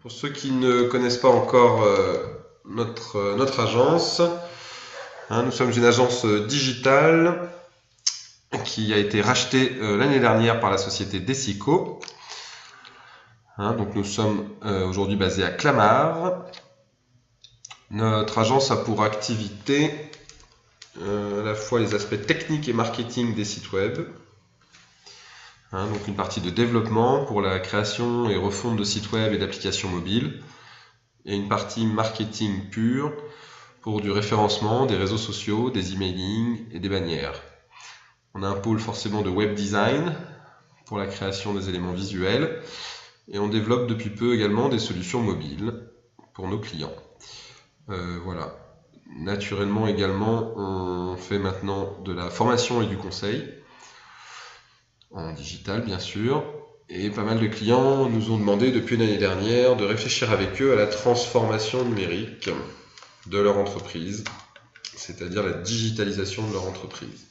Pour ceux qui ne connaissent pas encore notre agence, nous sommes une agence digitale qui a été rachetée l'année dernière par la société Desico. Donc nous sommes aujourd'hui basés à Clamart. Notre agence a pour activité à la fois les aspects techniques et marketing des sites web. Donc une partie de développement pour la création et refonte de sites web et d'applications mobiles, et une partie marketing pure pour du référencement, des réseaux sociaux, des emailing et des bannières. On a un pôle forcément de web design pour la création des éléments visuels, et on développe depuis peu également des solutions mobiles pour nos clients. Voilà. Naturellement également, on fait maintenant de la formation et du conseil, en digital bien sûr, et pas mal de clients nous ont demandé depuis l'année dernière de réfléchir avec eux à la transformation numérique de leur entreprise, c'est-à-dire la digitalisation de leur entreprise.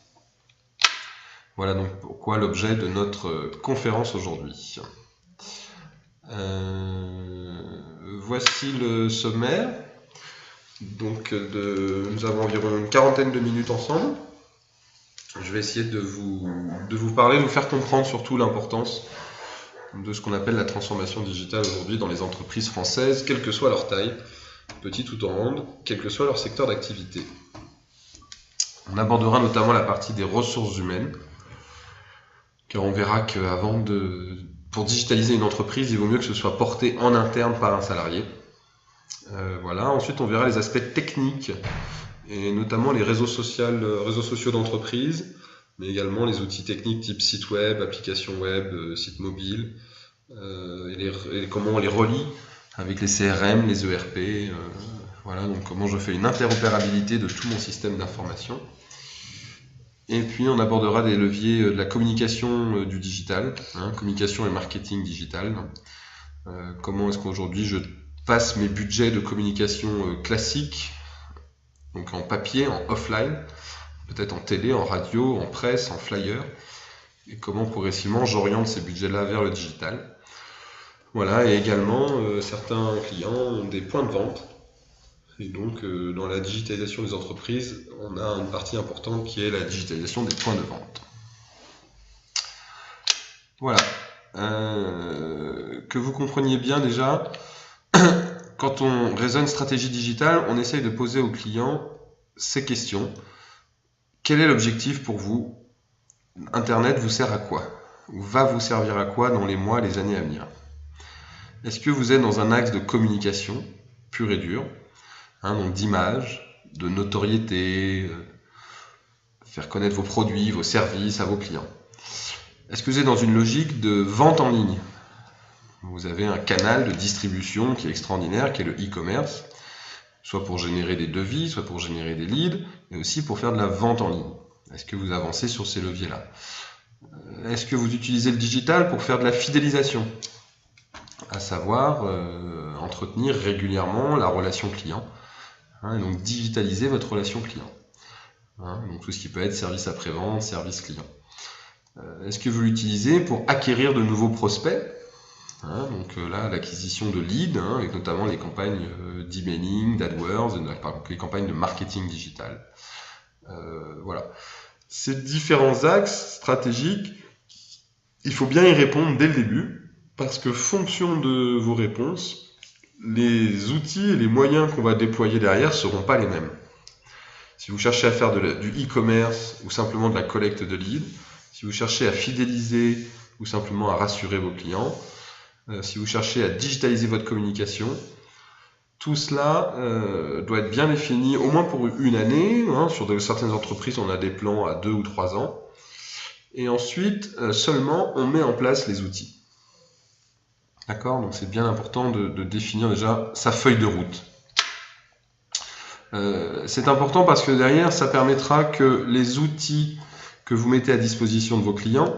Voilà donc pourquoi l'objet de notre conférence aujourd'hui. Voici le sommaire. Donc nous avons environ une quarantaine de minutes ensemble. Je vais essayer de vous parler, de vous faire comprendre surtout l'importance de ce qu'on appelle la transformation digitale aujourd'hui dans les entreprises françaises, quelle que soit leur taille, petite ou grande, quel que soit leur secteur d'activité. On abordera notamment la partie des ressources humaines, car on verra que pour digitaliser une entreprise, il vaut mieux que ce soit porté en interne par un salarié. Voilà. Ensuite, on verra les aspects techniques, et notamment les réseaux sociaux d'entreprise, mais également les outils techniques type site web, application web, site mobile, et comment on les relie avec les CRM, les ERP, voilà, donc comment je fais une interopérabilité de tout mon système d'information. Et puis on abordera des leviers de la communication du digital, communication et marketing digital. Comment est-ce qu'aujourd'hui je passe mes budgets de communication classiques, donc en papier, en offline, peut-être en télé, en radio, en presse, en flyer, et comment progressivement j'oriente ces budgets-là vers le digital. Voilà, et également certains clients ont des points de vente, et donc dans la digitalisation des entreprises, on a une partie importante qui est la digitalisation des points de vente. Voilà, que vous compreniez bien déjà, quand on raisonne stratégie digitale, on essaye de poser aux clients ces questions. Quel est l'objectif pour vous? Internet vous sert à quoi? Ou va vous servir à quoi dans les mois, les années à venir? Est-ce que vous êtes dans un axe de communication pur et dur, donc d'image, de notoriété, faire connaître vos produits, vos services à vos clients? Est-ce que vous êtes dans une logique de vente en ligne? Vous avez un canal de distribution qui est extraordinaire, qui est le e-commerce, soit pour générer des devis, soit pour générer des leads, mais aussi pour faire de la vente en ligne. Est-ce que vous avancez sur ces leviers-là? Est-ce que vous utilisez le digital pour faire de la fidélisation, à savoir entretenir régulièrement la relation client, et donc digitaliser votre relation client, donc tout ce qui peut être service après-vente, service client. Est-ce que vous l'utilisez pour acquérir de nouveaux prospects, donc là l'acquisition de leads, avec notamment les campagnes d'emailing, d'AdWords, les campagnes de marketing digital. Voilà. Ces différents axes stratégiques, il faut bien y répondre dès le début, parce que fonction de vos réponses, les outils et les moyens qu'on va déployer derrière ne seront pas les mêmes. Si vous cherchez à faire du e-commerce ou simplement de la collecte de leads, si vous cherchez à fidéliser ou simplement à rassurer vos clients, si vous cherchez à digitaliser votre communication, tout cela doit être bien défini au moins pour une année. Sur certaines entreprises, on a des plans à 2 ou 3 ans. Et ensuite, seulement, on met en place les outils. D'accord? Donc c'est bien important de définir déjà sa feuille de route. C'est important parce que derrière, ça permettra que les outils que vous mettez à disposition de vos clients,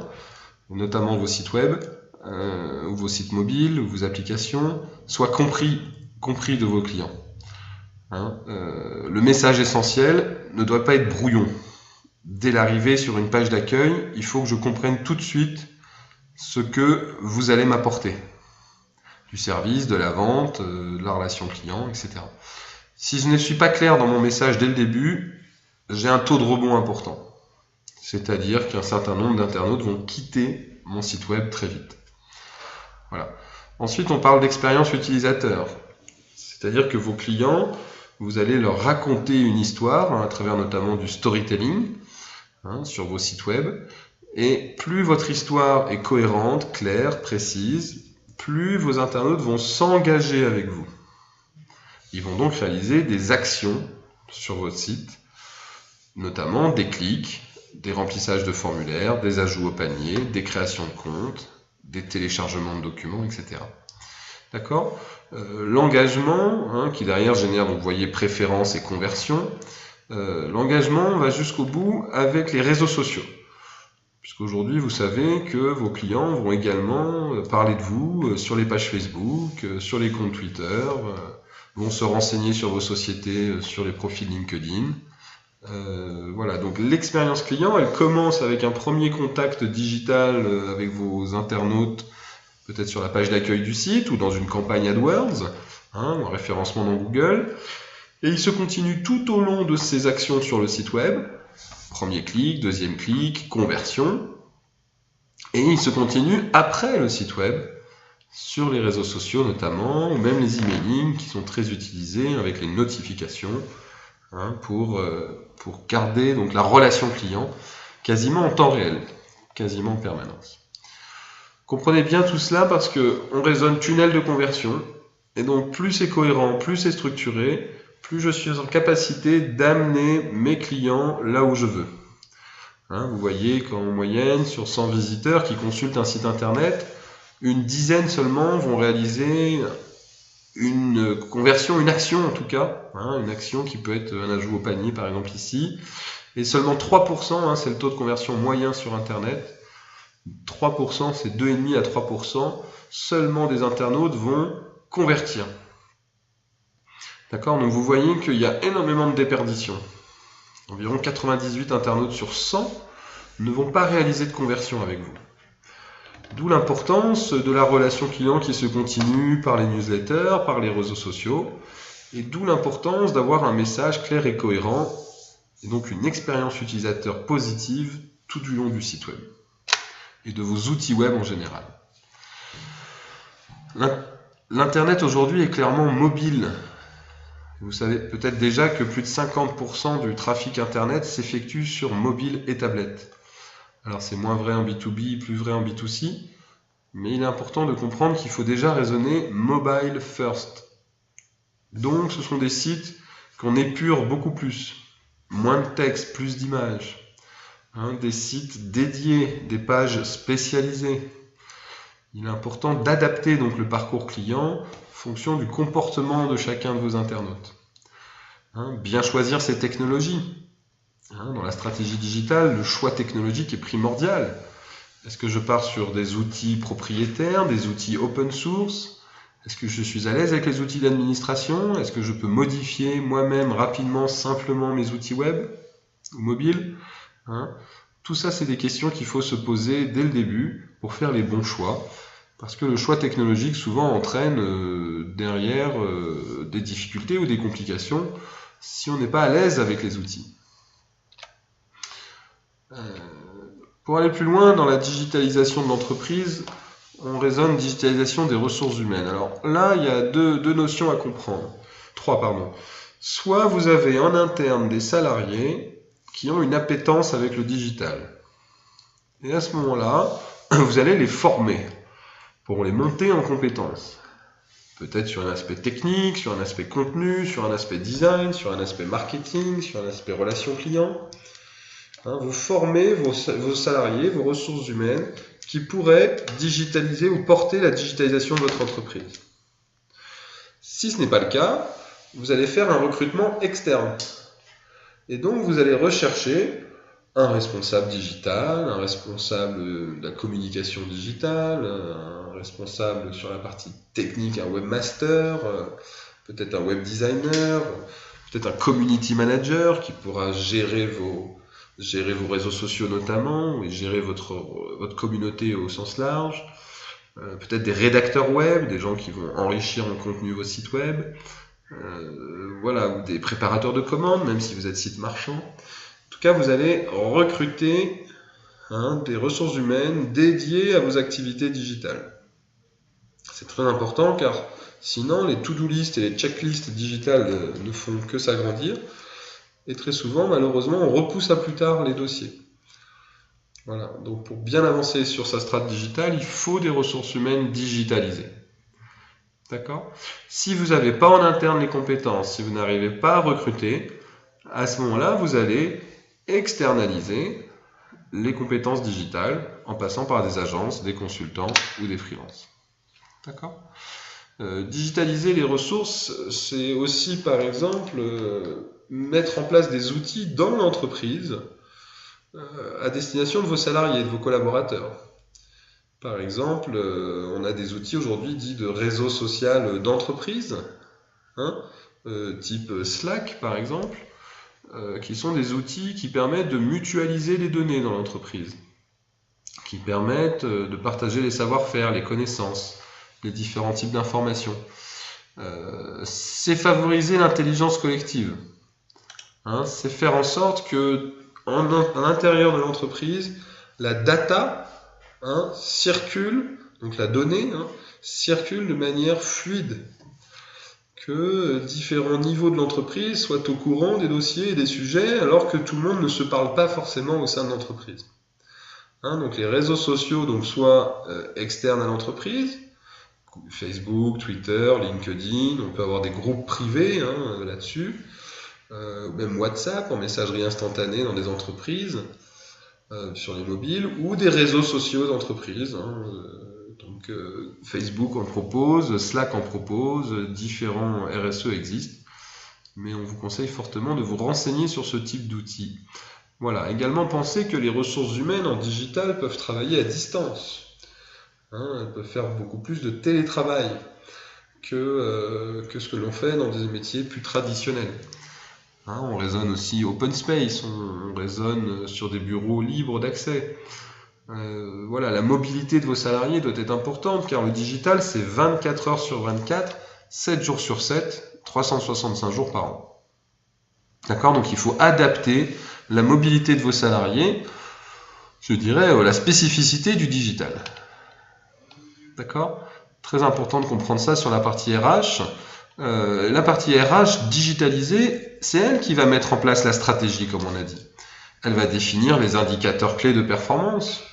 notamment vos sites web, ou vos sites mobiles, ou vos applications, soient compris de vos clients. Le message essentiel ne doit pas être brouillon. Dès l'arrivée sur une page d'accueil, il faut que je comprenne tout de suite ce que vous allez m'apporter. du service, de la vente, de la relation client, etc. Si je ne suis pas clair dans mon message dès le début, j'ai un taux de rebond important. C'est-à-dire qu'un certain nombre d'internautes vont quitter mon site web très vite. Voilà. Ensuite, on parle d'expérience utilisateur. C'est-à-dire que vos clients, vous allez leur raconter une histoire, à travers notamment du storytelling, sur vos sites web. Et plus votre histoire est cohérente, claire, précise, plus vos internautes vont s'engager avec vous. Ils vont donc réaliser des actions sur votre site, notamment des clics, des remplissages de formulaires, des ajouts au panier, des créations de comptes, des téléchargements de documents, etc. D'accord ? L'engagement, qui derrière génère, donc vous voyez, préférence et conversion, l'engagement va jusqu'au bout avec les réseaux sociaux. Puisqu'aujourd'hui, vous savez que vos clients vont également parler de vous sur les pages Facebook, sur les comptes Twitter, vont se renseigner sur vos sociétés, sur les profils LinkedIn. Voilà, donc l'expérience client, elle commence avec un premier contact digital avec vos internautes, peut-être sur la page d'accueil du site ou dans une campagne AdWords, ou un référencement dans Google. Et il se continue tout au long de ces actions sur le site web. Premier clic, deuxième clic, conversion. Et il se continue après le site web, sur les réseaux sociaux notamment, ou même les emailing qui sont très utilisés avec les notifications pour garder donc la relation client quasiment en temps réel, quasiment en permanence. Comprenez bien tout cela parce qu'on raisonne tunnel de conversion, et donc plus c'est cohérent, plus c'est structuré, plus je suis en capacité d'amener mes clients là où je veux. Vous voyez qu'en moyenne, sur 100 visiteurs qui consultent un site internet, une dizaine seulement vont réaliser une conversion, une action en tout cas, une action qui peut être un ajout au panier par exemple ici, et seulement 3%, c'est le taux de conversion moyen sur internet, 3%, c'est 2,5 à 3%, seulement des internautes vont convertir. D'accord ? Donc vous voyez qu'il y a énormément de déperdition. Environ 98 internautes sur 100 ne vont pas réaliser de conversion avec vous. D'où l'importance de la relation client qui se continue par les newsletters, par les réseaux sociaux, et d'où l'importance d'avoir un message clair et cohérent, et donc une expérience utilisateur positive tout du long du site web, et de vos outils web en général. L'Internet aujourd'hui est clairement mobile. Vous savez peut-être déjà que plus de 50% du trafic Internet s'effectue sur mobile et tablette. Alors c'est moins vrai en B2B, plus vrai en B2C, mais il est important de comprendre qu'il faut déjà raisonner mobile first. Donc ce sont des sites qu'on épure beaucoup plus, moins de texte, plus d'images, des sites dédiés, des pages spécialisées. Il est important d'adapter donc le parcours client en fonction du comportement de chacun de vos internautes. Bien choisir ses technologies. Dans la stratégie digitale, le choix technologique est primordial. Est-ce que je pars sur des outils propriétaires, des outils open source ? Est-ce que je suis à l'aise avec les outils d'administration ? Est-ce que je peux modifier moi-même rapidement, simplement mes outils web ou mobiles ? Tout ça, c'est des questions qu'il faut se poser dès le début pour faire les bons choix. Parce que le choix technologique souvent entraîne derrière des difficultés ou des complications si on n'est pas à l'aise avec les outils. Pour aller plus loin dans la digitalisation de l'entreprise, on raisonne digitalisation des ressources humaines. Alors là, il y a deux notions à comprendre. 3, pardon. Soit vous avez en interne des salariés qui ont une appétence avec le digital. Et à ce moment-là, vous allez les former pour les monter en compétences. Peut-être sur un aspect technique, sur un aspect contenu, sur un aspect design, sur un aspect marketing, sur un aspect relation client. Vous formez vos salariés, vos ressources humaines qui pourraient digitaliser ou porter la digitalisation de votre entreprise. Si ce n'est pas le cas, vous allez faire un recrutement externe. Et donc vous allez rechercher un responsable digital, un responsable de la communication digitale, un responsable sur la partie technique, un webmaster, peut-être un web designer, peut-être un community manager qui pourra gérer vos réseaux sociaux notamment, et gérer votre communauté au sens large. peut-être des rédacteurs web, des gens qui vont enrichir en contenu vos sites web, voilà, ou des préparateurs de commandes, même si vous êtes site marchand. En tout cas, vous allez recruter des ressources humaines dédiées à vos activités digitales. C'est très important car sinon les to-do list et les checklists digitales ne font que s'agrandir et très souvent, malheureusement, on repousse à plus tard les dossiers. Voilà, donc pour bien avancer sur sa strate digitale, il faut des ressources humaines digitalisées. D'accord ? Si vous n'avez pas en interne les compétences, si vous n'arrivez pas à recruter, à ce moment-là, vous allez externaliser les compétences digitales en passant par des agences, des consultants ou des freelances. D'accord ? Digitaliser les ressources, c'est aussi par exemple mettre en place des outils dans l'entreprise à destination de vos salariés, de vos collaborateurs. Par exemple, on a des outils aujourd'hui dits de réseau social d'entreprise, type Slack par exemple, qui sont des outils qui permettent de mutualiser les données dans l'entreprise, qui permettent de partager les savoir-faire, les connaissances, les différents types d'informations. C'est favoriser l'intelligence collective. C'est faire en sorte que, à l'intérieur de l'entreprise, la data circule, donc la donnée circule de manière fluide, que différents niveaux de l'entreprise soient au courant des dossiers et des sujets, alors que tout le monde ne se parle pas forcément au sein de l'entreprise. Donc les réseaux sociaux, donc soit externes à l'entreprise, Facebook, Twitter, LinkedIn, on peut avoir des groupes privés là-dessus, même WhatsApp en messagerie instantanée dans des entreprises, sur les mobiles, ou des réseaux sociaux d'entreprise. Donc Facebook en propose, Slack en propose, différents RSE existent, mais on vous conseille fortement de vous renseigner sur ce type d'outils. Voilà, également pensez que les ressources humaines en digital peuvent travailler à distance. Elles peuvent faire beaucoup plus de télétravail que ce que l'on fait dans des métiers plus traditionnels. On raisonne aussi open space, on raisonne sur des bureaux libres d'accès. Voilà, la mobilité de vos salariés doit être importante car le digital c'est 24 heures sur 24, 7 jours sur 7, 365 jours par an. D'accord ? Donc il faut adapter la mobilité de vos salariés, je dirais, à la spécificité du digital. D'accord ? Très important de comprendre ça sur la partie RH. La partie RH digitalisée, c'est elle qui va mettre en place la stratégie, comme on a dit. Elle va définir les indicateurs clés de performance.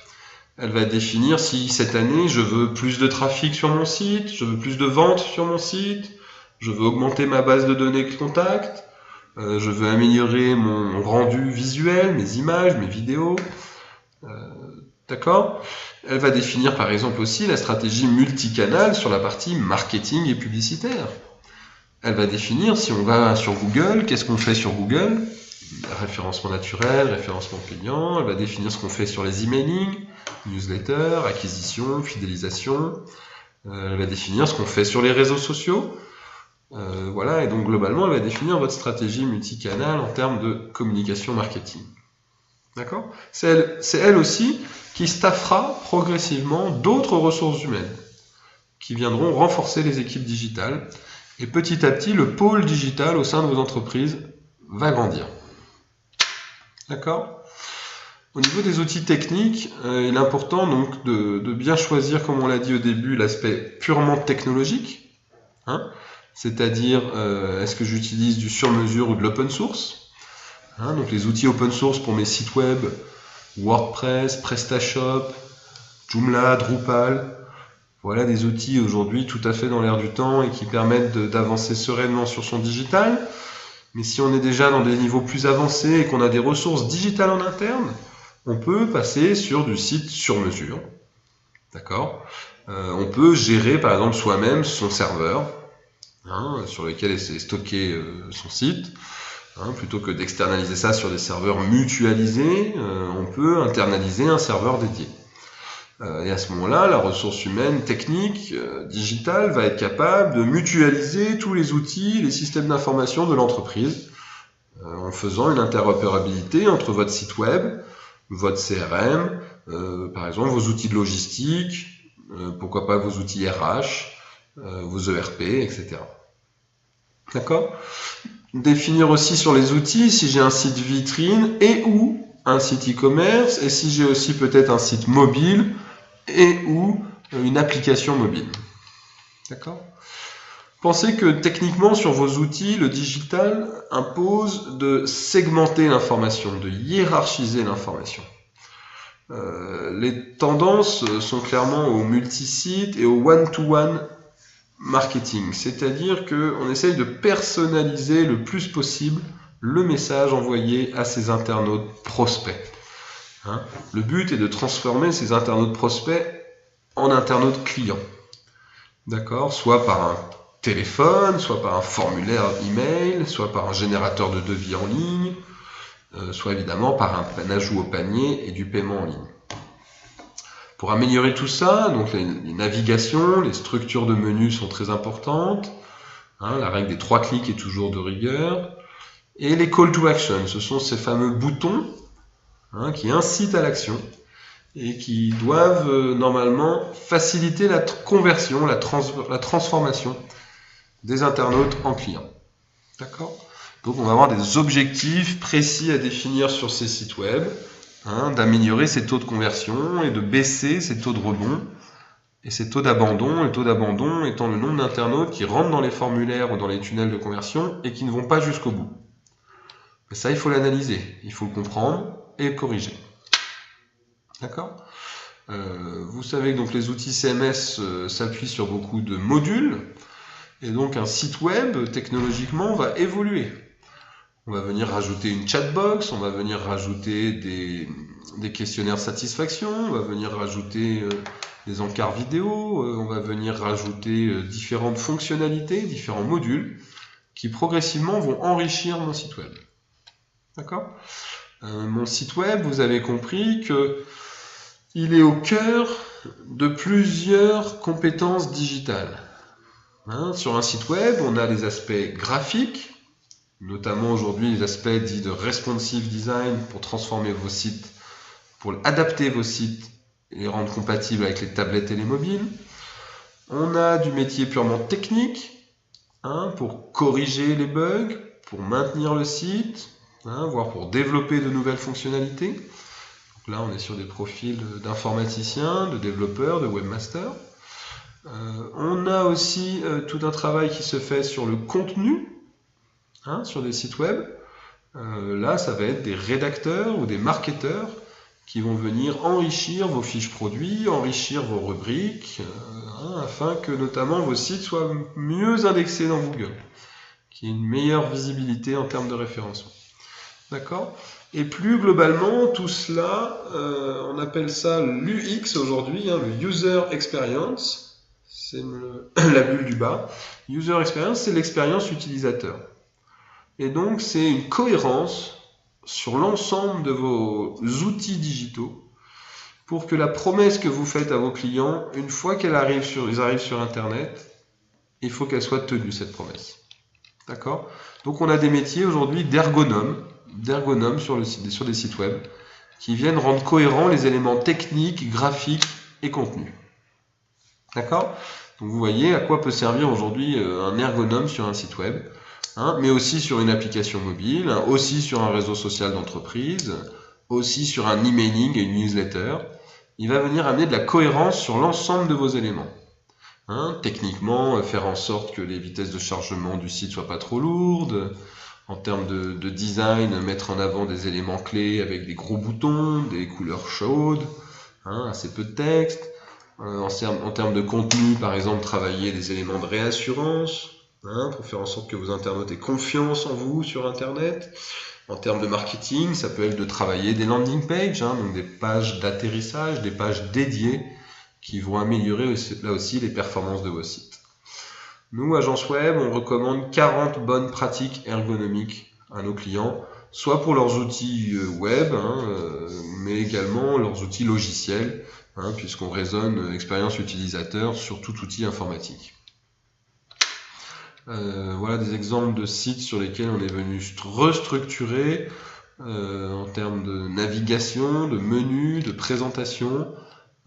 Elle va définir si cette année, je veux plus de trafic sur mon site, je veux plus de ventes sur mon site, je veux augmenter ma base de données contact, je veux améliorer mon rendu visuel, mes images, mes vidéos. D'accord ? Elle va définir par exemple aussi la stratégie multicanale sur la partie marketing et publicitaire. Elle va définir si on va sur Google, qu'est-ce qu'on fait sur Google, référencement naturel, référencement client. Elle va définir ce qu'on fait sur les emailing, newsletter, acquisition, fidélisation. Elle va définir ce qu'on fait sur les réseaux sociaux. Voilà, et donc globalement, elle va définir votre stratégie multicanale en termes de communication marketing. D'accord ? C'est elle aussi qui staffera progressivement d'autres ressources humaines qui viendront renforcer les équipes digitales. Et petit à petit, le pôle digital au sein de vos entreprises va grandir. D'accord ? Au niveau des outils techniques, il est important donc de bien choisir, comme on l'a dit au début, l'aspect purement technologique. C'est-à-dire, est-ce que j'utilise du sur-mesure ou de l'open source ? Donc les outils open source pour mes sites web, WordPress, PrestaShop, Joomla, Drupal. Voilà des outils aujourd'hui tout à fait dans l'air du temps et qui permettent d'avancer sereinement sur son digital. Mais si on est déjà dans des niveaux plus avancés et qu'on a des ressources digitales en interne, on peut passer sur du site sur mesure. D'accord ? On peut gérer par exemple soi-même son serveur sur lequel est stocké son site. Plutôt que d'externaliser ça sur des serveurs mutualisés, on peut internaliser un serveur dédié. Et à ce moment-là, la ressource humaine, technique, digitale, va être capable de mutualiser tous les outils, les systèmes d'information de l'entreprise, en faisant une interopérabilité entre votre site web, votre CRM, par exemple vos outils de logistique, pourquoi pas vos outils RH, vos ERP, etc. D'accord? Définir aussi sur les outils si j'ai un site vitrine et ou un site e-commerce, et si j'ai aussi peut-être un site mobile et ou une application mobile. D'accord? Pensez que techniquement sur vos outils, le digital impose de segmenter l'information, de hiérarchiser l'information. Les tendances sont clairement au multi-site et au one-to-one marketing, c'est-à-dire qu'on essaye de personnaliser le plus possible le message envoyé à ses internautes prospects. Hein, le but est de transformer ces internautes prospects en internautes clients. D'accord? Soit par un téléphone, soit par un formulaire email, soit par un générateur de devis en ligne, soit évidemment par un ajout au panier et du paiement en ligne. Pour améliorer tout ça, donc les navigations, les structures de menus sont très importantes. Hein, la règle des 3 clics est toujours de rigueur. Et les call to action, ce sont ces fameux boutons qui incitent à l'action et qui doivent normalement faciliter la conversion, la transformation des internautes en clients. D'accord? Donc on va avoir des objectifs précis à définir sur ces sites web, d'améliorer ces taux de conversion et de baisser ces taux de rebond et ces taux d'abandon. Le taux d'abandon étant le nombre d'internautes qui rentrent dans les formulaires ou dans les tunnels de conversion et qui ne vont pas jusqu'au bout. Mais ça, il faut l'analyser, il faut le comprendre et le corriger. D'accord ? Vous savez que donc les outils CMS s'appuient sur beaucoup de modules, et donc un site web, technologiquement, va évoluer. On va venir rajouter une chatbox, on va venir rajouter des questionnaires satisfaction, on va venir rajouter des encarts vidéo, on va venir rajouter différentes fonctionnalités, différents modules, qui progressivement vont enrichir mon site web. D'accord ? Mon site web, vous avez compris que il est au cœur de plusieurs compétences digitales. Sur un site web, on a les aspects graphiques, notamment aujourd'hui les aspects dits de responsive design pour transformer vos sites, pour adapter vos sites et les rendre compatibles avec les tablettes et les mobiles. On a du métier purement technique, pour corriger les bugs, pour maintenir le site, voire pour développer de nouvelles fonctionnalités. Donc là, on est sur des profils d'informaticiens, de développeurs, de webmasters. On a aussi tout un travail qui se fait sur le contenu, sur des sites web. Là, ça va être des rédacteurs ou des marketeurs qui vont venir enrichir vos fiches produits, enrichir vos rubriques, afin que notamment vos sites soient mieux indexés dans Google, qu'il y ait une meilleure visibilité en termes de référencement. D'accord ? Et plus globalement, tout cela, on appelle ça l'UX aujourd'hui, le User Experience, c'est la bulle du bas. User Experience, c'est l'expérience utilisateur. Et donc, c'est une cohérence sur l'ensemble de vos outils digitaux pour que la promesse que vous faites à vos clients, une fois qu'ils arrivent sur Internet, il faut qu'elle soit tenue, cette promesse. D'accord ? Donc, on a des métiers aujourd'hui d'ergonomes sur des sites web qui viennent rendre cohérents les éléments techniques, graphiques et contenus. D'accord ? Donc, vous voyez à quoi peut servir aujourd'hui un ergonome sur un site web. Mais aussi sur une application mobile, aussi sur un réseau social d'entreprise, aussi sur un emailing et une newsletter. Il va venir amener de la cohérence sur l'ensemble de vos éléments. Techniquement, faire en sorte que les vitesses de chargement du site soient pas trop lourdes. En termes de design, mettre en avant des éléments clés avec des gros boutons, des couleurs chaudes, assez peu de texte. En termes de contenu, par exemple, travailler des éléments de réassurance, pour faire en sorte que vos internautes aient confiance en vous sur Internet. En termes de marketing, ça peut être de travailler des landing pages, donc des pages d'atterrissage, des pages dédiées qui vont améliorer là aussi les performances de vos sites. Nous, Agence Web, on recommande 40 bonnes pratiques ergonomiques à nos clients, soit pour leurs outils web, mais également leurs outils logiciels, puisqu'on raisonne expérience utilisateur sur tout outil informatique. Voilà des exemples de sites sur lesquels on est venu restructurer en termes de navigation, de menu, de présentation,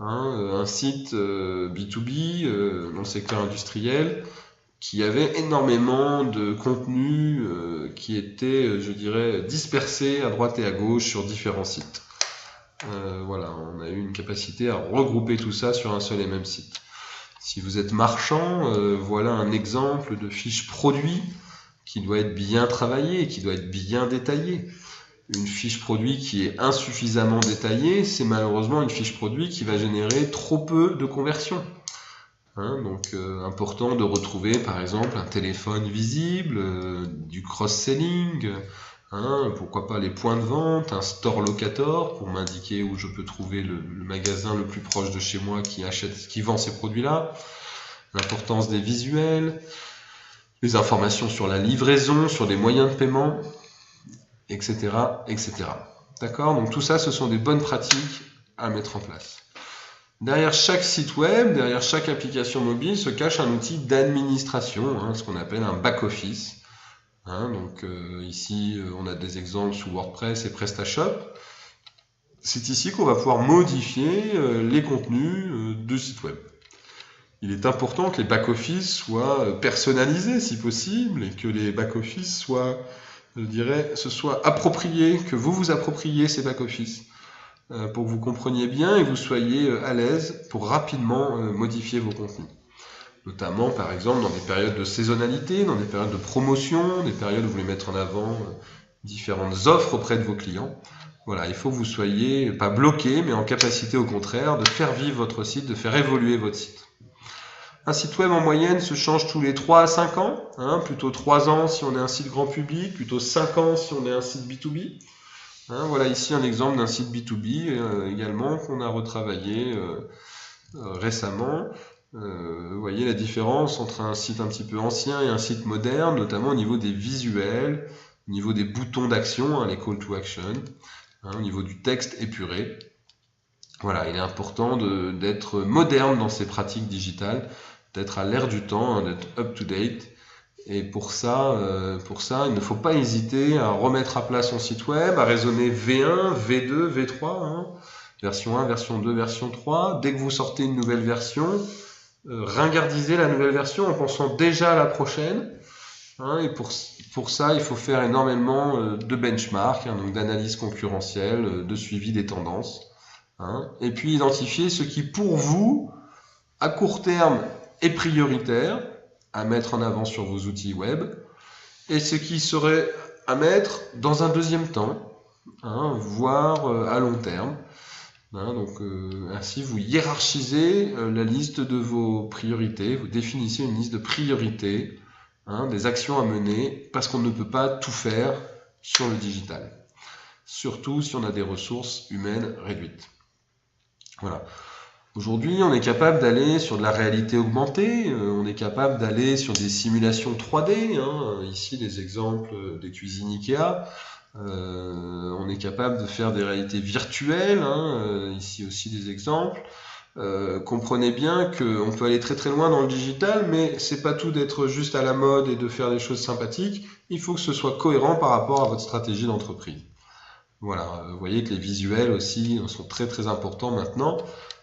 un site B2B dans le secteur industriel qui avait énormément de contenu qui était, je dirais, dispersé à droite et à gauche sur différents sites. Voilà, on a eu une capacité à regrouper tout ça sur un seul et même site. Si vous êtes marchand, voilà un exemple de fiche produit qui doit être bien travaillée, qui doit être bien détaillée. Une fiche produit qui est insuffisamment détaillée, c'est malheureusement une fiche produit qui va générer trop peu de conversions. Donc important de retrouver par exemple un téléphone visible, du cross-selling, pourquoi pas les points de vente, un store locator pour m'indiquer où je peux trouver le magasin le plus proche de chez moi qui vend ces produits-là, l'importance des visuels, les informations sur la livraison, sur les moyens de paiement, etc. etc. D'accord? Donc tout ça, ce sont des bonnes pratiques à mettre en place. Derrière chaque site web, derrière chaque application mobile se cache un outil d'administration, ce qu'on appelle un back-office. Donc ici, on a des exemples sous WordPress et PrestaShop. C'est ici qu'on va pouvoir modifier les contenus de sites web. Il est important que les back-office soient personnalisés si possible et que les back-office soient, se soient appropriés, que vous vous appropriez ces back-office pour que vous compreniez bien et vous soyez à l'aise pour rapidement modifier vos contenus. Notamment, par exemple, dans des périodes de saisonnalité, dans des périodes de promotion, des périodes où vous voulez mettre en avant différentes offres auprès de vos clients. Voilà, il faut que vous soyez pas bloqué, mais en capacité au contraire de faire vivre votre site, de faire évoluer votre site. Un site web en moyenne se change tous les 3 à 5 ans, plutôt 3 ans si on est un site grand public, plutôt 5 ans si on est un site B2B. Voilà ici un exemple d'un site B2B également qu'on a retravaillé récemment. Vous voyez la différence entre un site un petit peu ancien et un site moderne, notamment au niveau des visuels, au niveau des boutons d'action, les call to action, au niveau du texte épuré. Voilà, il est important d'être moderne dans ces pratiques digitales, d'être à l'ère du temps, d'être up to date. Et pour ça, il ne faut pas hésiter à remettre à plat son site web, à raisonner V1, V2, V3, version 1, version 2, version 3. Dès que vous sortez une nouvelle version, ringardisez la nouvelle version en pensant déjà à la prochaine. Et pour ça, il faut faire énormément de benchmark, donc d'analyse concurrentielle, de suivi des tendances. Et puis identifier ce qui, pour vous, à court terme, est prioritaire à mettre en avant sur vos outils web, et ce qui serait à mettre dans un deuxième temps, voire à long terme. Donc ainsi vous hiérarchisez la liste de vos priorités, vous définissez une liste de priorités, des actions à mener, parce qu'on ne peut pas tout faire sur le digital, surtout si on a des ressources humaines réduites. Voilà. Aujourd'hui, on est capable d'aller sur de la réalité augmentée, on est capable d'aller sur des simulations 3D, ici des exemples des cuisines Ikea, on est capable de faire des réalités virtuelles, ici aussi des exemples. Comprenez bien qu'on peut aller très très loin dans le digital, mais c'est pas tout d'être juste à la mode et de faire des choses sympathiques, il faut que ce soit cohérent par rapport à votre stratégie d'entreprise. Voilà, vous voyez que les visuels aussi sont très très importants maintenant,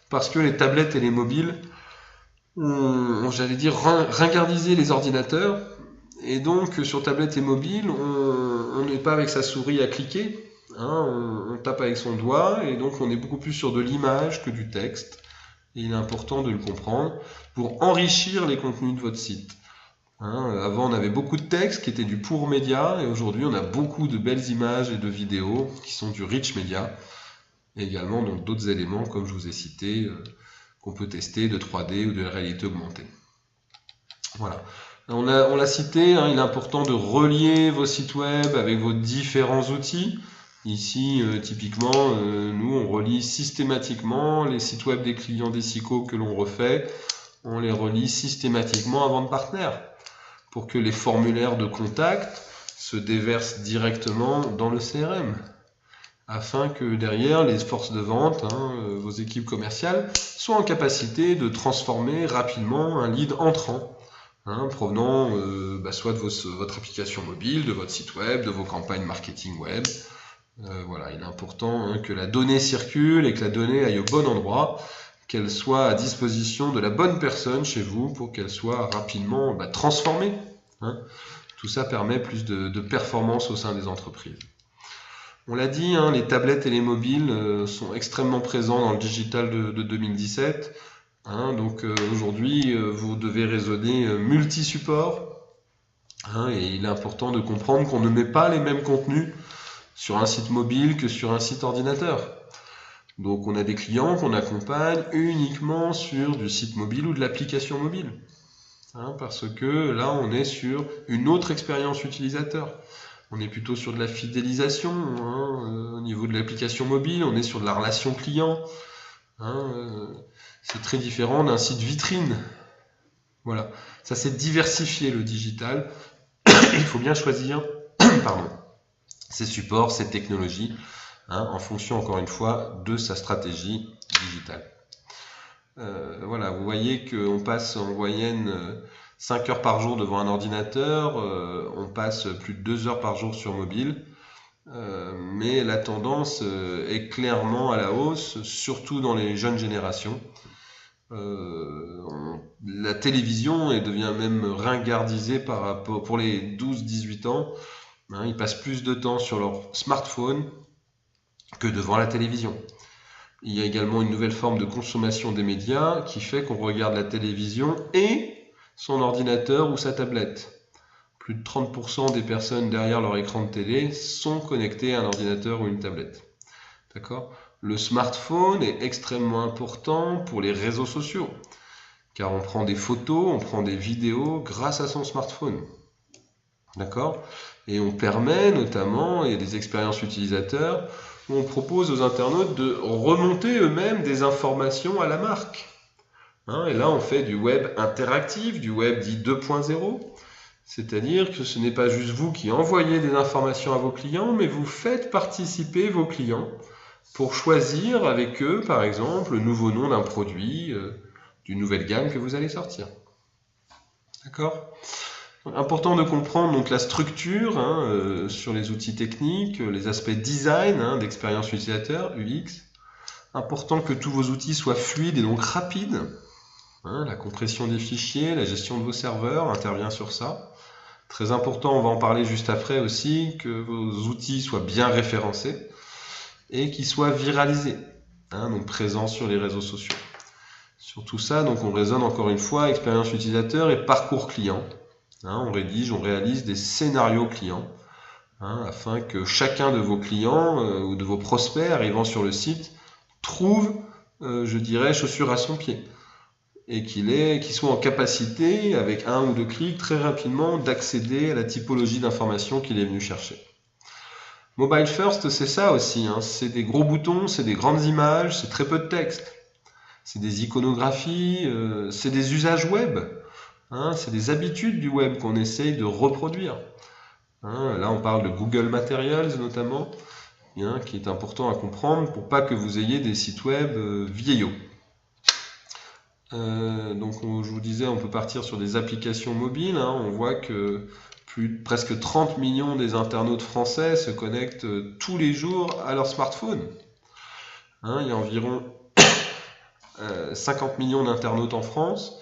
parce que les tablettes et les mobiles ont, j'allais dire, ringardisé les ordinateurs, et donc sur tablette et mobile, on n'est pas avec sa souris à cliquer, on tape avec son doigt, et donc on est beaucoup plus sur de l'image que du texte, et il est important de le comprendre pour enrichir les contenus de votre site. Avant on avait beaucoup de texte qui était du pour média, et aujourd'hui on a beaucoup de belles images et de vidéos qui sont du rich média, et également donc d'autres éléments comme je vous ai cité qu'on peut tester de 3D ou de la réalité augmentée. Voilà. On l'a cité, il est important de relier vos sites web avec vos différents outils. Ici, typiquement, nous on relie systématiquement les sites web des clients des SICO que l'on refait, on les relie systématiquement à Vente Partenaire pour que les formulaires de contact se déversent directement dans le CRM, afin que derrière les forces de vente, vos équipes commerciales, soient en capacité de transformer rapidement un lead entrant, provenant soit de votre application mobile, de votre site web, de vos campagnes marketing web. Voilà, il est important que la donnée circule et que la donnée aille au bon endroit qu'elle soit à disposition de la bonne personne chez vous pour qu'elle soit rapidement transformée. Hein. Tout ça permet plus de performance au sein des entreprises. On l'a dit, hein, les tablettes et les mobiles sont extrêmement présents dans le digital de 2017. Hein, donc aujourd'hui, vous devez raisonner multi-support. Hein, et il est important de comprendre qu'on ne met pas les mêmes contenus sur un site mobile que sur un site ordinateur. Donc on a des clients qu'on accompagne uniquement sur du site mobile ou de l'application mobile. Hein, parce que là, on est sur une autre expérience utilisateur. On est plutôt sur de la fidélisation. Hein, au niveau de l'application mobile, on est sur de la relation client. Hein, c'est très différent d'un site vitrine. Voilà, ça c'est diversifier le digital. Il faut bien choisir ses supports, ses technologies, hein, en fonction, encore une fois, de sa stratégie digitale. Voilà, vous voyez qu'on passe en moyenne 5 heures par jour devant un ordinateur, on passe plus de 2 heures par jour sur mobile, mais la tendance est clairement à la hausse, surtout dans les jeunes générations. La télévision devient même ringardisée par rapport pour les 12-18 ans. Hein, ils passent plus de temps sur leur smartphone que devant la télévision. Il y a également une nouvelle forme de consommation des médias qui fait qu'on regarde la télévision et son ordinateur ou sa tablette. Plus de 30% des personnes derrière leur écran de télé sont connectées à un ordinateur ou une tablette. D'accord ? Le smartphone est extrêmement important pour les réseaux sociaux, car on prend des photos, on prend des vidéos grâce à son smartphone. D'accord ? Et on permet notamment, il y a des expériences utilisateurs, où on propose aux internautes de remonter eux-mêmes des informations à la marque. Hein, et là, on fait du web interactif, du web dit 2.0. C'est-à-dire que ce n'est pas juste vous qui envoyez des informations à vos clients, mais vous faites participer vos clients pour choisir avec eux, par exemple, le nouveau nom d'un produit, d'une nouvelle gamme que vous allez sortir. D'accord ? Important de comprendre donc la structure sur les outils techniques, les aspects design d'expérience utilisateur, UX. Important que tous vos outils soient fluides et donc rapides. La compression des fichiers, la gestion de vos serveurs intervient sur ça. Très important, on va en parler juste après aussi, que vos outils soient bien référencés et qu'ils soient viralisés, donc présents sur les réseaux sociaux. Sur tout ça, donc on raisonne encore une fois expérience utilisateur et parcours client. On réalise des scénarios clients afin que chacun de vos clients ou de vos prospects arrivant sur le site trouve, chaussure à son pied et qu'il soit en capacité, avec 1 ou 2 clics, très rapidement d'accéder à la typologie d'informations qu'il est venu chercher. Mobile First, c'est ça aussi, c'est des gros boutons, c'est des grandes images, c'est très peu de texte. C'est des iconographies, c'est des usages web. C'est des habitudes du web qu'on essaye de reproduire. Là, on parle de Google Materials notamment, qui est important à comprendre pour pas que vous ayez des sites web vieillots. Donc, je vous disais, on peut partir sur des applications mobiles. On voit que presque 30 millions des internautes français se connectent tous les jours à leur smartphone. Il y a environ 50 millions d'internautes en France.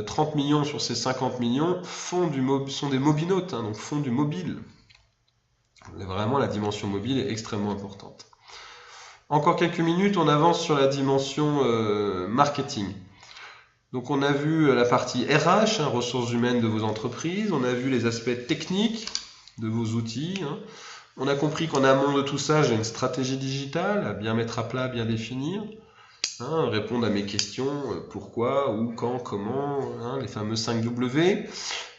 30 millions sur ces 50 millions sont des mobinautes, donc font du mobile. Vraiment, la dimension mobile est extrêmement importante. Encore quelques minutes, on avance sur la dimension marketing. Donc on a vu la partie RH, ressources humaines de vos entreprises, on a vu les aspects techniques de vos outils. On a compris qu'en amont de tout ça, j'ai une stratégie digitale à bien mettre à plat, bien définir. Répondre à mes questions, pourquoi, où, quand, comment, les fameux 5W.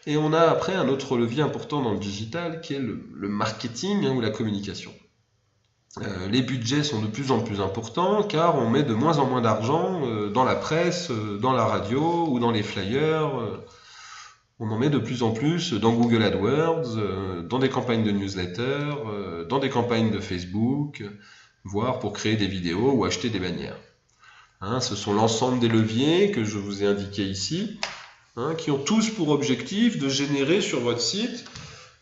Et on a après un autre levier important dans le digital qui est le marketing ou la communication. Les budgets sont de plus en plus importants car on met de moins en moins d'argent dans la presse, dans la radio ou dans les flyers. On en met de plus en plus dans Google AdWords, dans des campagnes de newsletter, dans des campagnes de Facebook, voire pour créer des vidéos ou acheter des bannières. Ce sont l'ensemble des leviers que je vous ai indiqués ici, qui ont tous pour objectif de générer sur votre site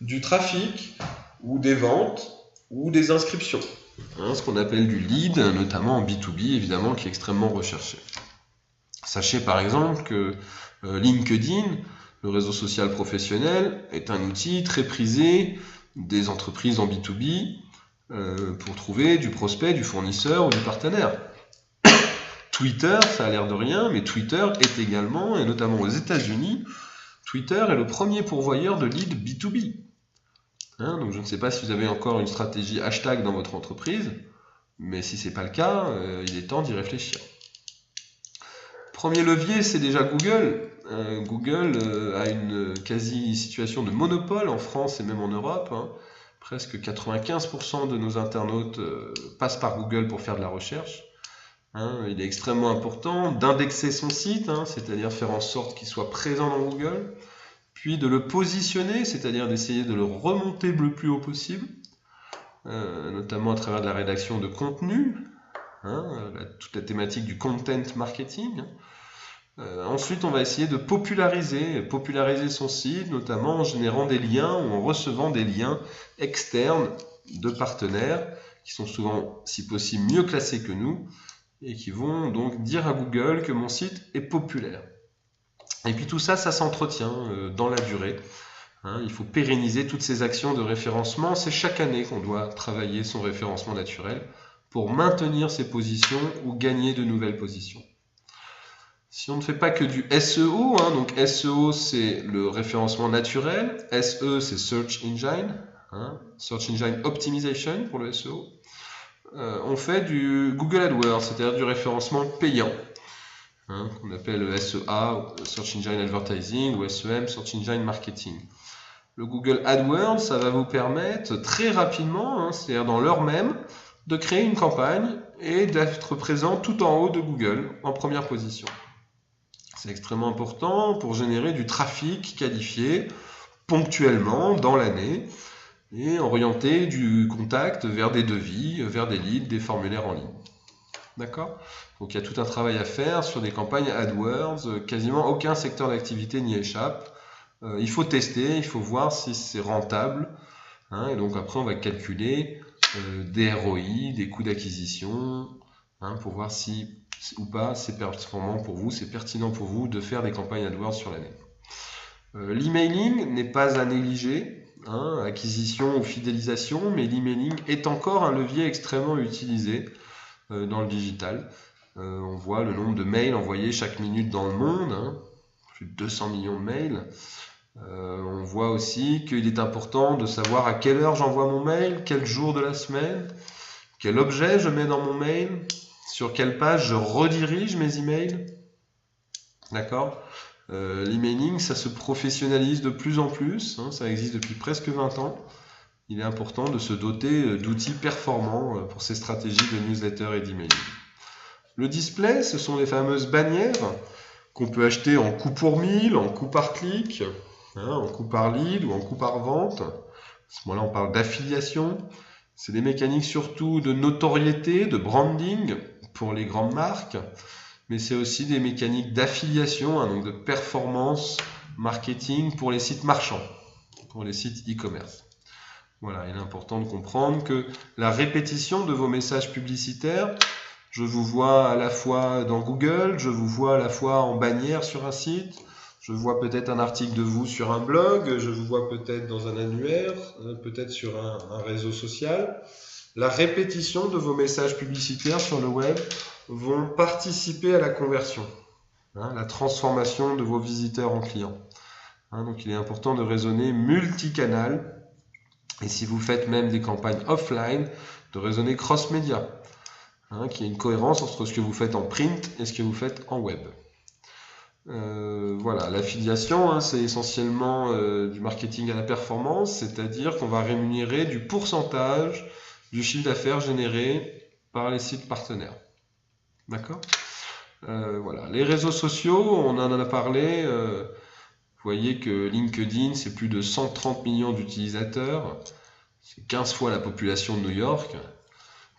du trafic ou des ventes ou des inscriptions. Ce qu'on appelle du lead, notamment en B2B évidemment, qui est extrêmement recherché. Sachez par exemple que LinkedIn, le réseau social professionnel, est un outil très prisé des entreprises en B2B pour trouver du prospect, du fournisseur ou du partenaire. Twitter, ça a l'air de rien, mais Twitter est également, et notamment aux États-Unis, Twitter est le premier pourvoyeur de leads B2B. Donc je ne sais pas si vous avez encore une stratégie hashtag dans votre entreprise, mais si ce n'est pas le cas, il est temps d'y réfléchir. Premier levier, c'est déjà Google. Google a une quasi-situation de monopole en France et même en Europe. Presque 95% de nos internautes passent par Google pour faire de la recherche. Il est extrêmement important d'indexer son site, c'est-à-dire faire en sorte qu'il soit présent dans Google, puis de le positionner, c'est-à-dire d'essayer de le remonter le plus haut possible, notamment à travers de la rédaction de contenu, toute la thématique du content marketing. Ensuite, on va essayer de populariser son site, notamment en générant des liens ou en recevant des liens externes de partenaires qui sont souvent, si possible, mieux classés que nous et qui vont donc dire à Google que mon site est populaire. Et puis tout ça, ça s'entretient dans la durée. Il faut pérenniser toutes ces actions de référencement. C'est chaque année qu'on doit travailler son référencement naturel pour maintenir ses positions ou gagner de nouvelles positions. Si on ne fait pas que du SEO, donc SEO c'est le référencement naturel, SE c'est Search Engine, Search Engine Optimization pour le SEO, on fait du Google AdWords, c'est-à-dire du référencement payant, qu'on appelle SEA, Search Engine Advertising, ou SEM, Search Engine Marketing. Le Google AdWords, ça va vous permettre très rapidement, c'est-à-dire dans l'heure même, de créer une campagne et d'être présent tout en haut de Google, en première position. C'est extrêmement important pour générer du trafic qualifié ponctuellement dans l'année et orienter du contact vers des devis, vers des leads, des formulaires en ligne. D'accord ? Donc il y a tout un travail à faire sur des campagnes AdWords, quasiment aucun secteur d'activité n'y échappe. Il faut tester, il faut voir si c'est rentable, et donc après on va calculer des ROI, des coûts d'acquisition, pour voir si ou pas c'est performant pour vous, c'est pertinent pour vous de faire des campagnes AdWords sur l'année. L'emailing n'est pas à négliger, acquisition ou fidélisation, mais l'emailing est encore un levier extrêmement utilisé dans le digital. On voit le nombre de mails envoyés chaque minute dans le monde, plus de 200 millions de mails. On voit aussi qu'il est important de savoir à quelle heure j'envoie mon mail, quel jour de la semaine, quel objet je mets dans mon mail, sur quelle page je redirige mes emails. D'accord ? L'emailing, ça se professionnalise de plus en plus, ça existe depuis presque 20 ans. Il est important de se doter d'outils performants pour ces stratégies de newsletter et d'emailing. Le display, ce sont les fameuses bannières qu'on peut acheter en coût pour 1000, en coût par clic, en coût par lead ou en coût par vente. À ce moment-là, on parle d'affiliation. C'est des mécaniques surtout de notoriété, de branding pour les grandes marques, mais c'est aussi des mécaniques d'affiliation, donc de performance marketing pour les sites marchands, pour les sites e-commerce. Voilà, il est important de comprendre que la répétition de vos messages publicitaires, je vous vois à la fois dans Google, je vous vois à la fois en bannière sur un site, je vois peut-être un article de vous sur un blog, je vous vois peut-être dans un annuaire, peut-être sur un réseau social. La répétition de vos messages publicitaires sur le web vont participer à la conversion, la transformation de vos visiteurs en clients. Donc il est important de raisonner multicanal, et si vous faites même des campagnes offline, de raisonner cross-média, qu'il y ait une cohérence entre ce que vous faites en print et ce que vous faites en web. Voilà, l'affiliation, c'est essentiellement du marketing à la performance, c'est-à-dire qu'on va rémunérer du pourcentage du chiffre d'affaires généré par les sites partenaires. D'accord ? Voilà. Les réseaux sociaux, on en a parlé. Vous voyez que LinkedIn, c'est plus de 130 millions d'utilisateurs. C'est 15 fois la population de New York.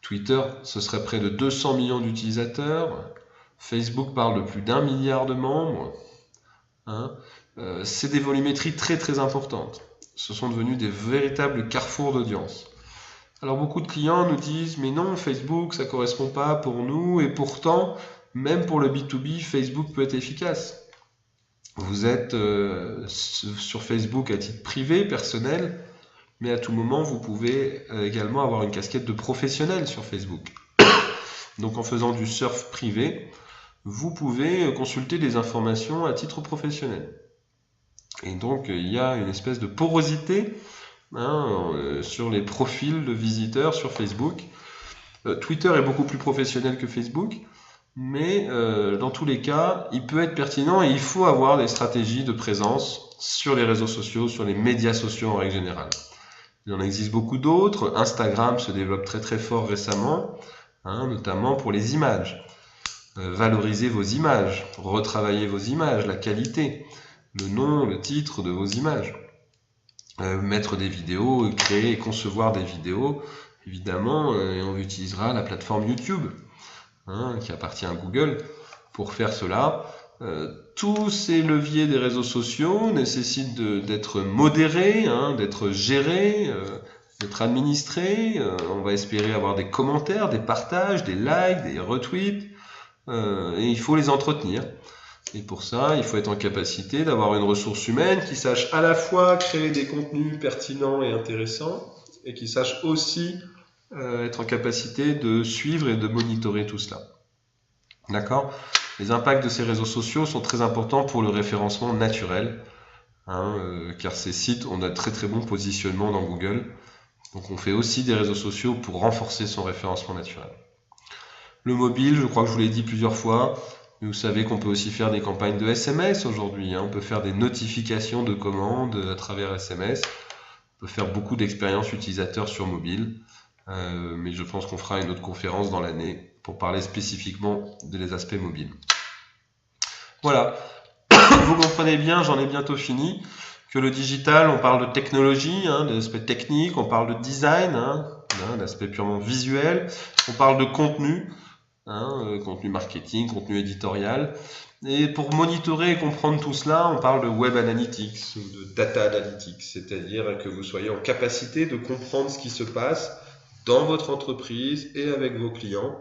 Twitter, ce serait près de 200 millions d'utilisateurs. Facebook parle de plus d'1 milliard de membres. C'est des volumétries très très importantes. Ce sont devenus des véritables carrefours d'audience. Alors beaucoup de clients nous disent « mais non, Facebook, ça ne correspond pas pour nous » et pourtant, Même pour le B2B, Facebook peut être efficace. Vous êtes sur Facebook à titre privé, personnel, mais à tout moment, vous pouvez également avoir une casquette de professionnel sur Facebook. Donc en faisant du surf privé, vous pouvez consulter des informations à titre professionnel. Et donc il y a une espèce de porosité sur les profils de visiteurs sur Facebook. Twitter est beaucoup plus professionnel que Facebook, mais dans tous les cas, il peut être pertinent et il faut avoir des stratégies de présence sur les réseaux sociaux, sur les médias sociaux en règle générale. Il en existe beaucoup d'autres. Instagram se développe très très fort récemment, notamment pour les images. Valorisez vos images, retravaillez vos images, la qualité, le nom, le titre de vos images. Mettre des vidéos, créer et concevoir des vidéos, évidemment, et on utilisera la plateforme YouTube, qui appartient à Google, pour faire cela. Tous ces leviers des réseaux sociaux nécessitent d'être modérés, d'être gérés, d'être administrés. On va espérer avoir des commentaires, des partages, des likes, des retweets, et il faut les entretenir. Et pour ça, il faut être en capacité d'avoir une ressource humaine qui sache à la fois créer des contenus pertinents et intéressants, et qui sache aussi être en capacité de suivre et de monitorer tout cela. D'accord ? Les impacts de ces réseaux sociaux sont très importants pour le référencement naturel, car ces sites ont un très très bon positionnement dans Google. Donc on fait aussi des réseaux sociaux pour renforcer son référencement naturel. Le mobile, je crois que je vous l'ai dit plusieurs fois, mais vous savez qu'on peut aussi faire des campagnes de SMS aujourd'hui. On peut faire des notifications de commandes à travers SMS. On peut faire beaucoup d'expériences utilisateurs sur mobile. Mais je pense qu'on fera une autre conférence dans l'année pour parler spécifiquement des aspects mobiles. Voilà, vous comprenez bien, j'en ai bientôt fini, que le digital, on parle de technologie, d'aspect technique, on parle de design, d'aspect purement visuel, on parle de contenu, contenu marketing, contenu éditorial. Et pour monitorer et comprendre tout cela, on parle de web analytics ou de data analytics, c'est-à-dire que vous soyez en capacité de comprendre ce qui se passe dans votre entreprise et avec vos clients,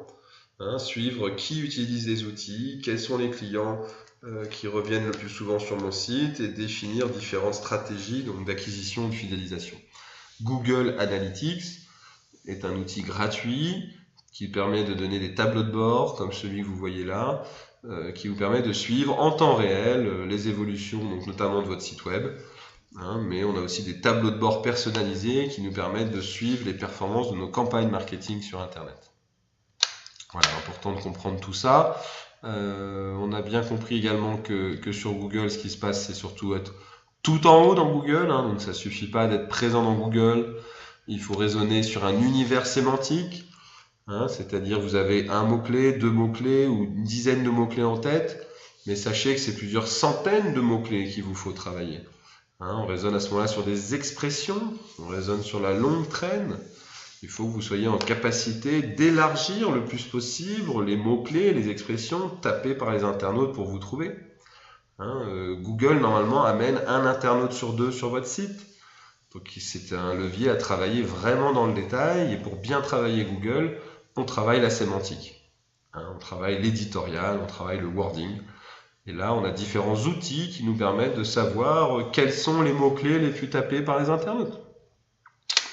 suivre qui utilise les outils, quels sont les clients qui reviennent le plus souvent sur mon site et définir différentes stratégies d'acquisition et de fidélisation. Google Analytics est un outil gratuit qui permet de donner des tableaux de bord comme celui que vous voyez là, qui vous permet de suivre en temps réel les évolutions, donc notamment de votre site web. Mais on a aussi des tableaux de bord personnalisés qui nous permettent de suivre les performances de nos campagnes marketing sur Internet. Voilà, important de comprendre tout ça. On a bien compris également que sur Google, ce qui se passe, c'est surtout être tout en haut dans Google. Donc ça suffit pas d'être présent dans Google. Il faut raisonner sur un univers sémantique. C'est-à-dire vous avez un mot-clé, deux mots-clés ou une dizaine de mots-clés en tête. Mais sachez que c'est plusieurs centaines de mots-clés qu'il vous faut travailler. On raisonne à ce moment-là sur des expressions. On raisonne sur la longue traîne. Il faut que vous soyez en capacité d'élargir le plus possible les mots-clés, les expressions tapées par les internautes pour vous trouver. Google, normalement, amène un internaute sur deux sur votre site. Donc, c'est un levier à travailler vraiment dans le détail. Et pour bien travailler Google, on travaille la sémantique. On travaille l'éditorial, on travaille le wording. Et là, on a différents outils qui nous permettent de savoir quels sont les mots-clés les plus tapés par les internautes,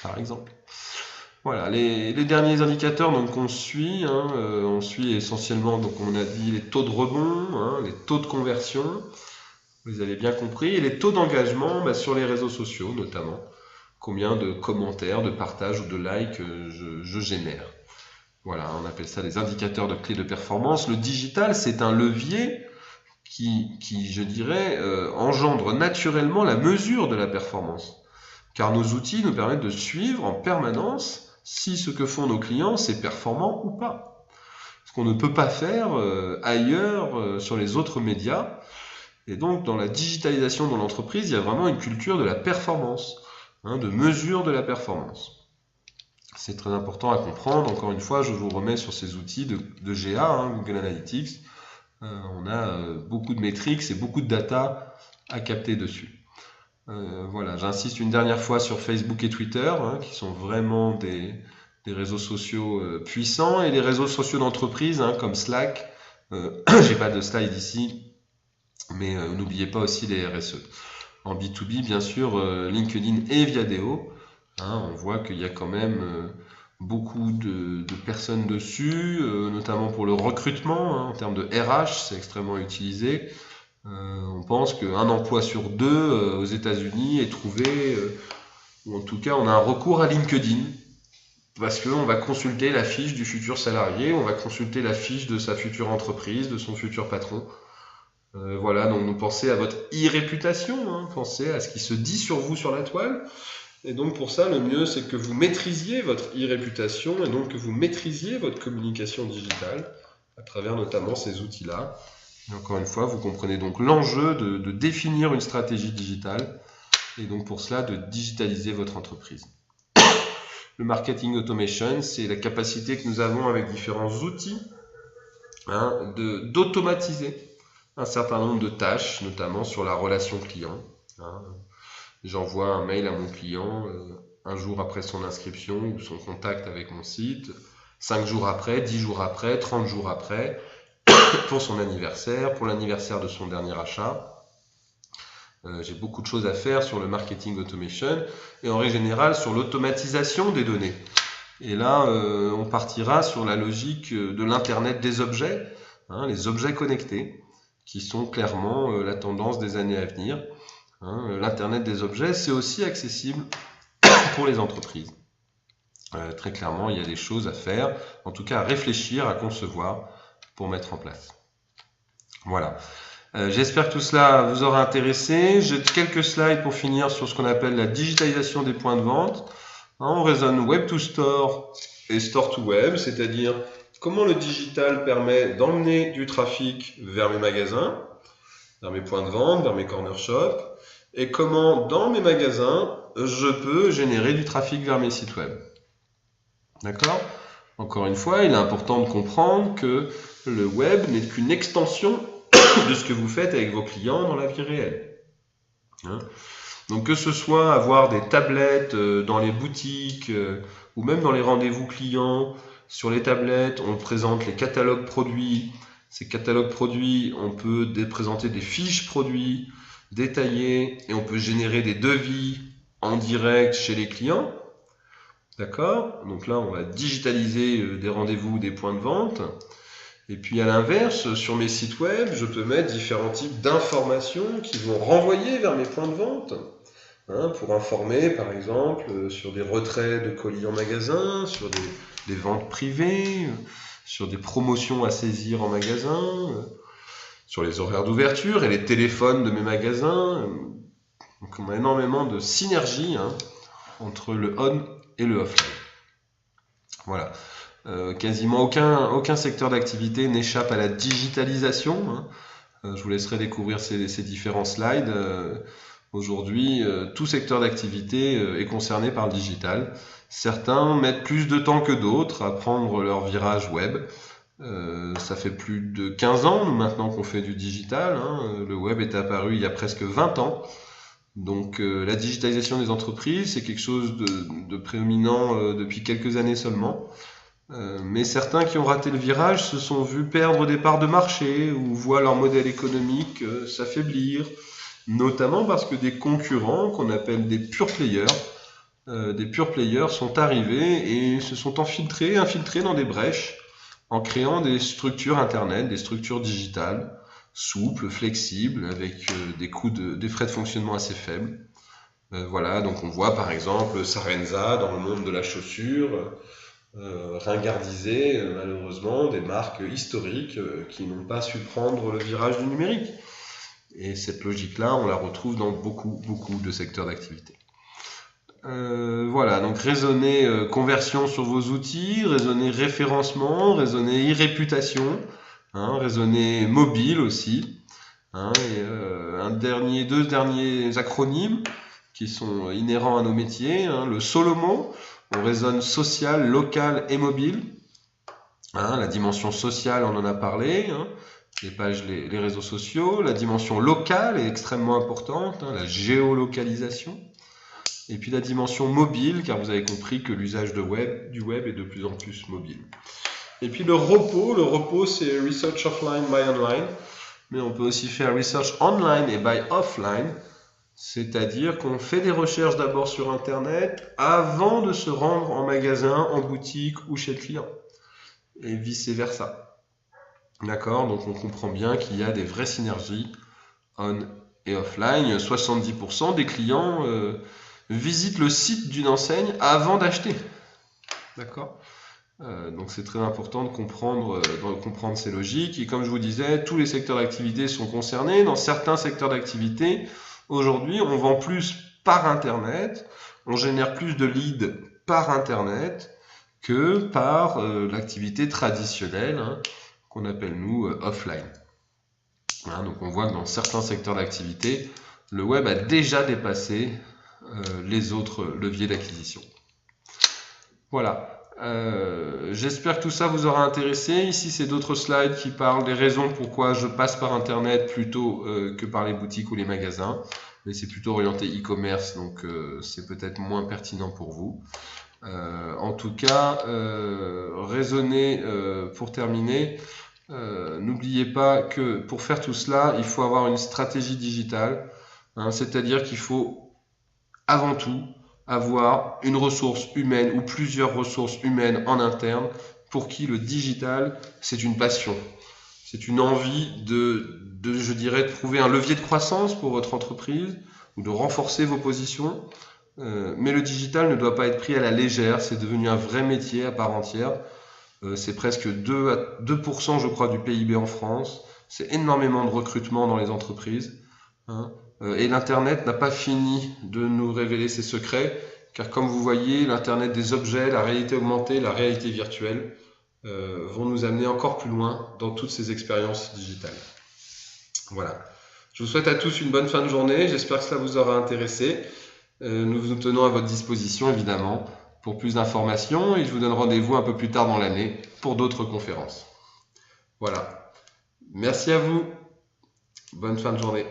par exemple. Voilà, les derniers indicateurs qu'on suit, on suit essentiellement, donc on a dit les taux de rebond, les taux de conversion, vous avez bien compris, et les taux d'engagement sur les réseaux sociaux notamment, combien de commentaires, de partages ou de likes je génère. Voilà, on appelle ça des indicateurs de clés de performance. Le digital, c'est un levier qui je dirais, engendre naturellement la mesure de la performance, car nos outils nous permettent de suivre en permanence si ce que font nos clients, c'est performant ou pas. Ce qu'on ne peut pas faire ailleurs sur les autres médias. Et donc, dans la digitalisation de l'entreprise, il y a vraiment une culture de la performance, de mesure de la performance. C'est très important à comprendre. Encore une fois, je vous remets sur ces outils de GA, Google Analytics. On a beaucoup de métriques et beaucoup de data à capter dessus. Voilà, j'insiste une dernière fois sur Facebook et Twitter, qui sont vraiment des réseaux sociaux puissants, et les réseaux sociaux d'entreprise, comme Slack, J'ai pas de slide ici, mais n'oubliez pas aussi les RSE. En B2B, bien sûr, LinkedIn et Viadeo, hein, on voit qu'il y a quand même beaucoup de personnes dessus, notamment pour le recrutement, hein, en termes de RH, c'est extrêmement utilisé. On pense qu'un emploi sur deux aux États-Unis est trouvé, ou en tout cas on a un recours à LinkedIn, parce qu'on va consulter la fiche du futur salarié, on va consulter la fiche de sa future entreprise, de son futur patron. Voilà, donc pensez à votre e-réputation, hein, pensez à ce qui se dit sur vous sur la toile. Et donc pour ça, le mieux c'est que vous maîtrisiez votre e-réputation et donc que vous maîtrisiez votre communication digitale à travers notamment ces outils-là. Et encore une fois, vous comprenez donc l'enjeu de définir une stratégie digitale et donc pour cela de digitaliser votre entreprise. Le marketing automation, c'est la capacité que nous avons avec différents outils, hein, d'automatiser un certain nombre de tâches, notamment sur la relation client. Hein. J'envoie un mail à mon client un jour après son inscription ou son contact avec mon site, 5 jours après, 10 jours après, 30 jours après, pour son anniversaire, pour l'anniversaire de son dernier achat. J'ai beaucoup de choses à faire sur le marketing automation et en règle générale sur l'automatisation des données. Et là, on partira sur la logique de l'Internet des objets, hein, les objets connectés, qui sont clairement la tendance des années à venir. Hein, L'Internet des objets, c'est aussi accessible pour les entreprises. Très clairement, il y a des choses à faire, en tout cas à réfléchir, à concevoir pour mettre en place. Voilà. J'espère que tout cela vous aura intéressé. J'ai quelques slides pour finir sur ce qu'on appelle la digitalisation des points de vente. On raisonne web to store et store to web, c'est-à-dire comment le digital permet d'emmener du trafic vers mes magasins, vers mes points de vente, vers mes corner shops, et comment dans mes magasins, je peux générer du trafic vers mes sites web. D'accord ? Encore une fois, il est important de comprendre que le web n'est qu'une extension de ce que vous faites avec vos clients dans la vie réelle. Hein ? Donc que ce soit avoir des tablettes dans les boutiques ou même dans les rendez-vous clients, sur les tablettes, on présente les catalogues produits. Ces catalogues produits, on peut présenter des fiches produits détaillées et on peut générer des devis en direct chez les clients. D'accord ? Donc là, on va digitaliser des rendez-vous, des points de vente. Et puis à l'inverse, sur mes sites web, je peux mettre différents types d'informations qui vont renvoyer vers mes points de vente. Hein, pour informer, par exemple, sur des retraits de colis en magasin, sur des ventes privées, sur des promotions à saisir en magasin, sur les horaires d'ouverture et les téléphones de mes magasins. Donc on a énormément de synergie, hein, entre le on et le offline. Voilà. Quasiment aucun secteur d'activité n'échappe à la digitalisation. Hein. Je vous laisserai découvrir ces différents slides. Aujourd'hui, tout secteur d'activité est concerné par le digital. Certains mettent plus de temps que d'autres à prendre leur virage web. Ça fait plus de 15 ans maintenant qu'on fait du digital. Hein. Le web est apparu il y a presque 20 ans. Donc la digitalisation des entreprises, c'est quelque chose de prédominant depuis quelques années seulement. Mais certains qui ont raté le virage se sont vus perdre des parts de marché ou voient leur modèle économique s'affaiblir, notamment parce que des concurrents qu'on appelle des pure players sont arrivés et se sont infiltrés dans des brèches en créant des structures internet, des structures digitales souples, flexibles, avec des frais de fonctionnement assez faibles. Voilà, donc on voit par exemple Sarenza dans le monde de la chaussure, ringardiser malheureusement des marques historiques qui n'ont pas su prendre le virage du numérique. Et cette logique-là, on la retrouve dans beaucoup de secteurs d'activité. Voilà, donc raisonner conversion sur vos outils, raisonner référencement, raisonner e-réputation, hein, raisonner mobile aussi, hein, et deux derniers acronymes qui sont inhérents à nos métiers, hein, le SOLOMO, on raisonne social, local et mobile. Hein, la dimension sociale, on en a parlé, hein, les pages, les réseaux sociaux. La dimension locale est extrêmement importante, hein, la géolocalisation. Et puis la dimension mobile, car vous avez compris que l'usage du web est de plus en plus mobile. Et puis le repos c'est research offline by online, mais on peut aussi faire research online et by offline, c'est-à-dire qu'on fait des recherches d'abord sur Internet avant de se rendre en magasin, en boutique ou chez le client, et vice-versa. D'accord? Donc on comprend bien qu'il y a des vraies synergies on et offline. 70% des clients visitent le site d'une enseigne avant d'acheter. D'accord? Donc c'est très important de comprendre ces logiques. Et comme je vous disais, tous les secteurs d'activité sont concernés. Dans certains secteurs d'activité, aujourd'hui, on vend plus par Internet, on génère plus de leads par Internet que par l'activité traditionnelle, hein, qu'on appelle nous offline. Hein, donc on voit que dans certains secteurs d'activité, le web a déjà dépassé les autres leviers d'acquisition. Voilà. J'espère que tout ça vous aura intéressé. Ici, c'est d'autres slides qui parlent des raisons pourquoi je passe par Internet plutôt que par les boutiques ou les magasins. Mais c'est plutôt orienté e-commerce, donc c'est peut-être moins pertinent pour vous. En tout cas, raisonnez pour terminer. N'oubliez pas que pour faire tout cela, il faut avoir une stratégie digitale. Hein, c'est-à-dire qu'il faut avant tout avoir une ressource humaine ou plusieurs ressources humaines en interne pour qui le digital, c'est une passion. C'est une envie je dirais, de trouver un levier de croissance pour votre entreprise ou de renforcer vos positions. Mais le digital ne doit pas être pris à la légère, c'est devenu un vrai métier à part entière. C'est presque 2%, je crois, du PIB en France. C'est énormément de recrutement dans les entreprises. Hein. Et l'Internet n'a pas fini de nous révéler ses secrets, car comme vous voyez, l'Internet des objets, la réalité augmentée, la réalité virtuelle vont nous amener encore plus loin dans toutes ces expériences digitales. Voilà. Je vous souhaite à tous une bonne fin de journée. J'espère que cela vous aura intéressé. Nous vous tenons à votre disposition, évidemment, pour plus d'informations et je vous donne rendez-vous un peu plus tard dans l'année pour d'autres conférences. Voilà. Merci à vous. Bonne fin de journée.